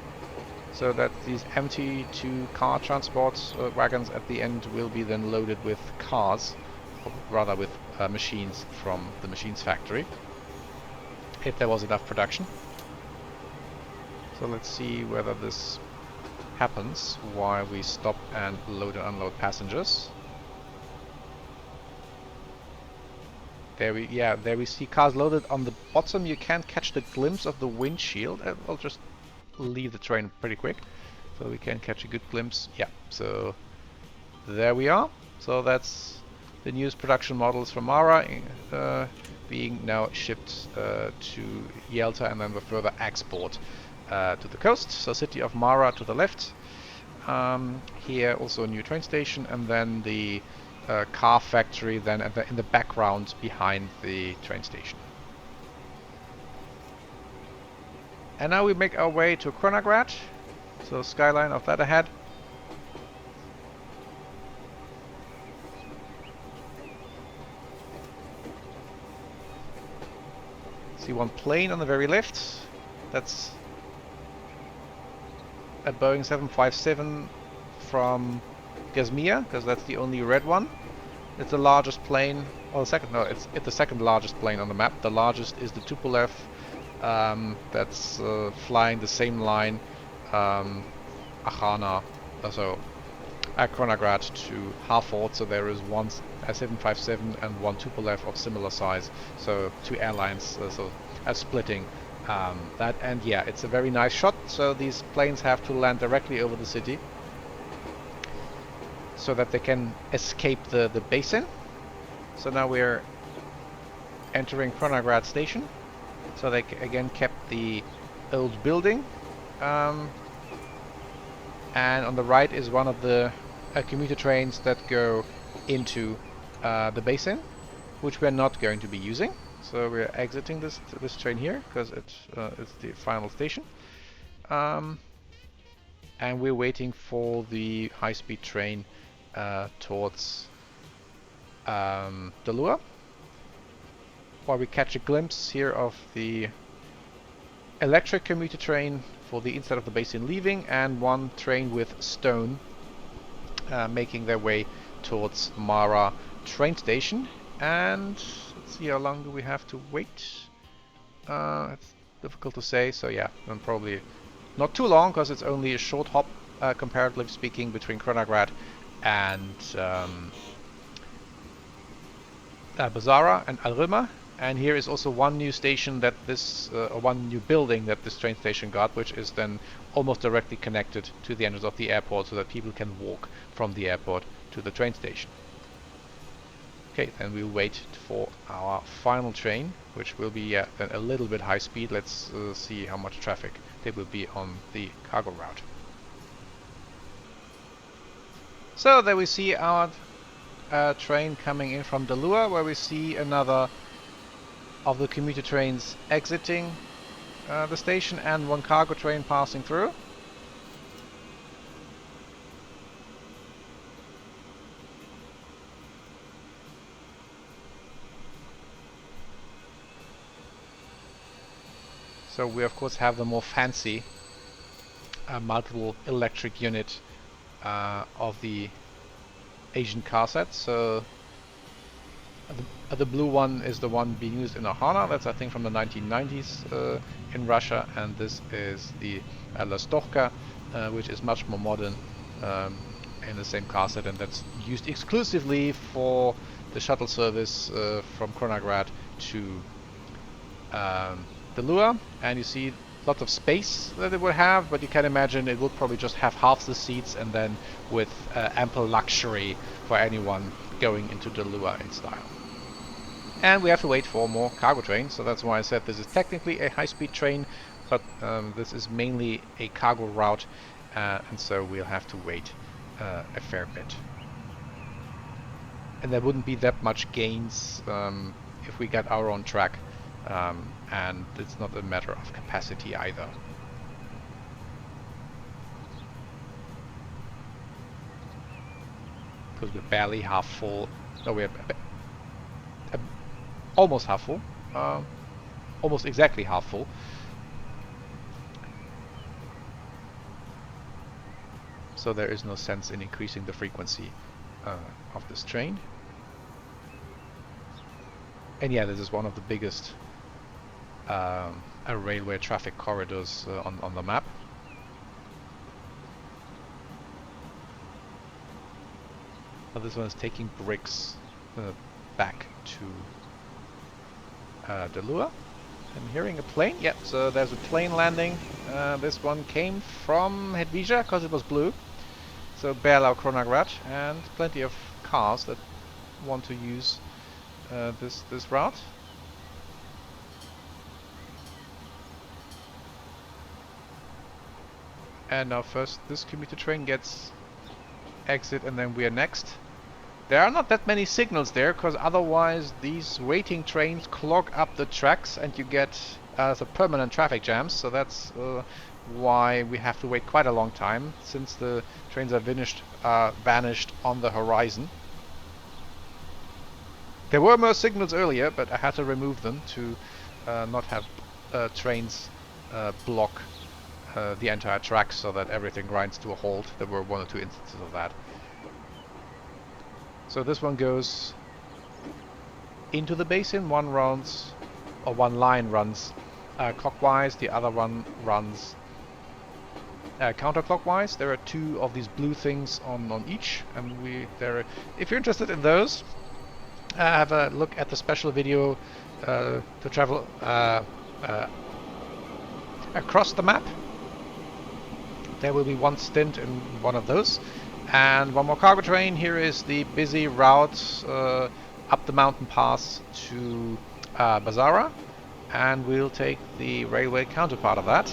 Speaker 1: so that these empty two-car transport wagons at the end will be then loaded with cars, or rather with machines from the machines factory, if there was enough production. So let's see whether this happens while we stop and load and unload passengers. There we see cars loaded on the bottom. You can't catch the glimpse of the windshield. I'll just leave the train pretty quick so we can catch a good glimpse. Yeah, so there we are. So that's the newest production models from Mara being now shipped to Yalta, and then the further export to the coast. So city of Mara to the left. Here also a new train station, and then the car factory then in the background behind the train station. And now we make our way to Kronagrad, so skyline of that ahead. See one plane on the very left. That's a Boeing 757 from Gasmea, because that's the only red one. It's the largest plane, or it's the second largest plane on the map. The largest is the Tupolev, that's flying the same line, Archana, so Kronagrad to Harford. So there is one 757 and one Tupolev of similar size. So two airlines, splitting that. And yeah, it's a very nice shot. So these planes have to land directly over the city, so that they can escape the basin. So now we're entering Kronagrad station. So they again kept the old building. And on the right is one of the commuter trains that go into the basin, which we're not going to be using. So we're exiting this train here because it's the final station. And we're waiting for the high-speed train towards Dalluha, while we catch a glimpse here of the electric commuter train for the inside of the basin leaving, and one train with stone making their way towards Mara train station. And let's see, how long do we have to wait? It's difficult to say, so yeah, and probably not too long, because it's only a short hop, comparatively speaking, between Kronagrad and Bazara and Al-Rilma. And here is also one new station that this, or one new building that this train station got, which is then almost directly connected to the entrance of the airport, so that people can walk from the airport to the train station. Okay, then we'll wait for our final train, which will be then a little bit high speed. Let's see how much traffic there will be on the cargo route. So there we see our train coming in from Dalluha, where we see another of the commuter trains exiting the station and one cargo train passing through. So we of course have the more fancy multiple electric unit of the Asian car set. So the blue one is the one being used in Archana. That's, I think, from the 1990s in Russia, and this is the Lastovka, which is much more modern in the same car set, and that's used exclusively for the shuttle service from Kronagrad to Dalluha. And you see lots of space that it would have, but you can imagine it will probably just have half the seats, and then with ample luxury for anyone going into Dalluha in style. And we have to wait for more cargo trains, so that's why I said this is technically a high-speed train, but this is mainly a cargo route, and so we'll have to wait a fair bit. And there wouldn't be that much gains if we got our own track, and it's not a matter of capacity either. Because we're barely half full. No, we're almost half full. Almost exactly half full. So there is no sense in increasing the frequency of this train. And yeah, this is one of the biggest railway traffic corridors on the map. Now this one is taking bricks back to Dalluha. I'm hearing a plane. Yep, so there's a plane landing. This one came from Hedvija because it was blue. So Berlau Kronagrad, and plenty of cars that want to use this route. And now first this commuter train gets exit, and then we are next. There are not that many signals there, because otherwise these waiting trains clog up the tracks and you get the permanent traffic jams. So that's why we have to wait quite a long time, since the trains are vanished on the horizon. There were more signals earlier, but I had to remove them to not have trains block the entire track so that everything grinds to a halt. There were one or two instances of that. So this one goes into the basin. One line runs clockwise, the other one runs counterclockwise. There are two of these blue things on each, and if you're interested in those, have a look at the special video to travel across the map. There will be one stint in one of those. And one more cargo train. Here is the busy route up the mountain pass to Bazara. and we'll take the railway counterpart of that,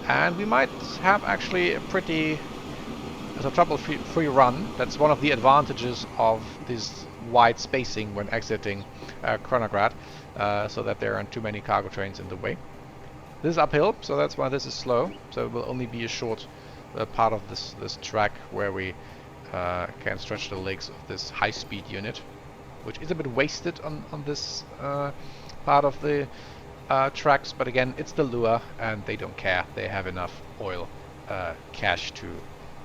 Speaker 1: and we might have actually a pretty trouble-free run. That's one of the advantages of this wide spacing when exiting Kronagrad, so that there aren't too many cargo trains in the way. This is uphill, so that's why this is slow. So it will only be a short part of this track where we can stretch the legs of this high-speed unit, which is a bit wasted on this part of the tracks. But again, it's Dalluha, and they don't care. They have enough oil cash to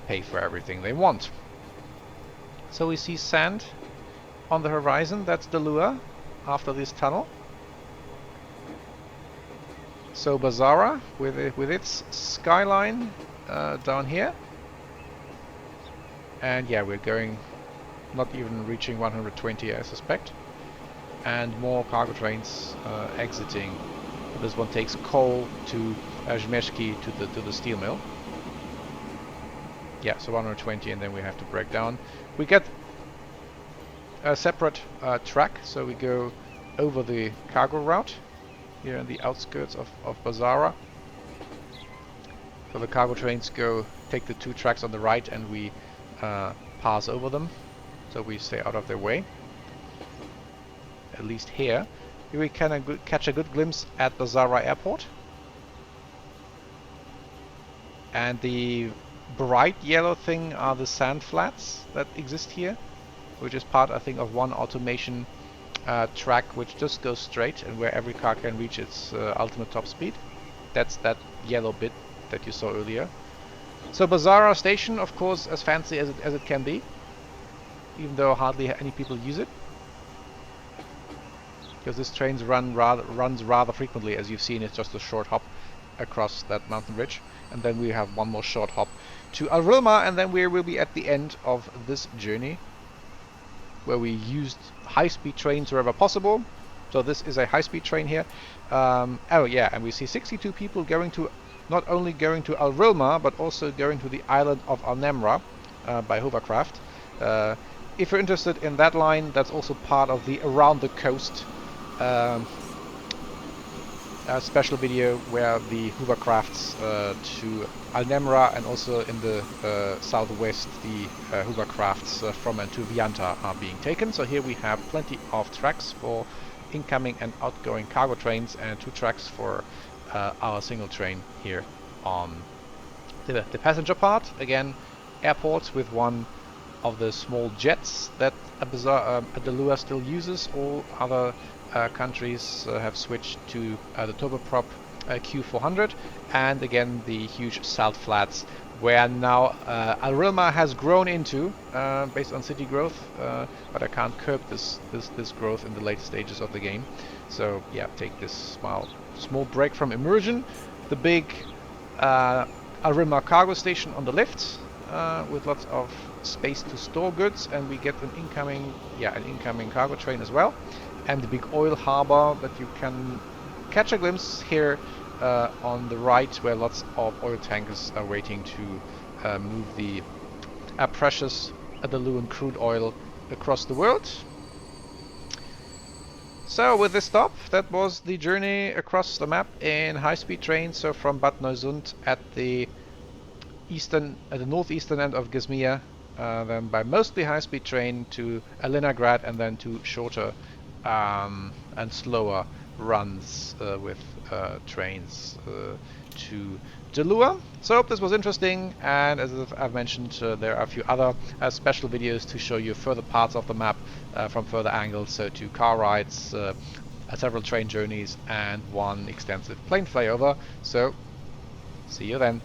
Speaker 1: pay for everything they want. So we see sand on the horizon. That's Dalluha after this tunnel. So Bazara with its skyline down here, and yeah, we're going not even reaching 120, I suspect, and more cargo trains exiting. This one takes coal to Zmeshki to the steel mill. Yeah, so 120, and then we have to break down. We get a separate track, so we go over the cargo route here in the outskirts of Bazara. So the cargo trains take the two tracks on the right, and we pass over them, so we stay out of their way. At least here. Here we can catch a good glimpse at Bazara Airport. And the bright yellow thing are the sand flats that exist here, which is part, I think, of one automation track which just goes straight and where every car can reach its ultimate top speed. That's that yellow bit that you saw earlier. So Bazara station, of course, as fancy as it can be, even though hardly any people use it, because this train runs rather frequently. As you've seen, it's just a short hop across that mountain ridge, and then we have one more short hop to Al-Rilma, and then we will be at the end of this journey, where we used high-speed trains wherever possible. So this is a high-speed train here. Oh yeah, and we see 62 people not only going to Al-Rilma, but also going to the island of Al-Nemra by hovercraft. If you're interested in that line, that's also part of the Around the Coast special video, where the hovercrafts to Al-Nemra, and also in the southwest the hovercrafts from and to Vianta are being taken. So here we have plenty of tracks for incoming and outgoing cargo trains, and two tracks for our single train here on the passenger part. Again, airports with one of the small jets that Dalluha still uses. All other countries have switched to the turboprop Q400, and again the huge salt flats, where now Al-Rilma has grown into based on city growth, but I can't curb this growth in the later stages of the game. So yeah, take this small break from immersion. The big Al-Rilma cargo station on the left, with lots of space to store goods, and we get an incoming cargo train as well, and the big oil harbor that you can catch a glimpse here on the right, where lots of oil tankers are waiting to move the precious Dalluhan crude oil across the world. So with this stop, that was the journey across the map in high-speed trains. So from Bad Neusund at the northeastern end of Gasmea, then by mostly high-speed train to Lenagrad, and then to shorter and slower runs with trains to Dalluha. So I hope this was interesting, and as I've mentioned, there are a few other special videos to show you further parts of the map from further angles, so to car rides, several train journeys, and one extensive plane flyover. So see you then.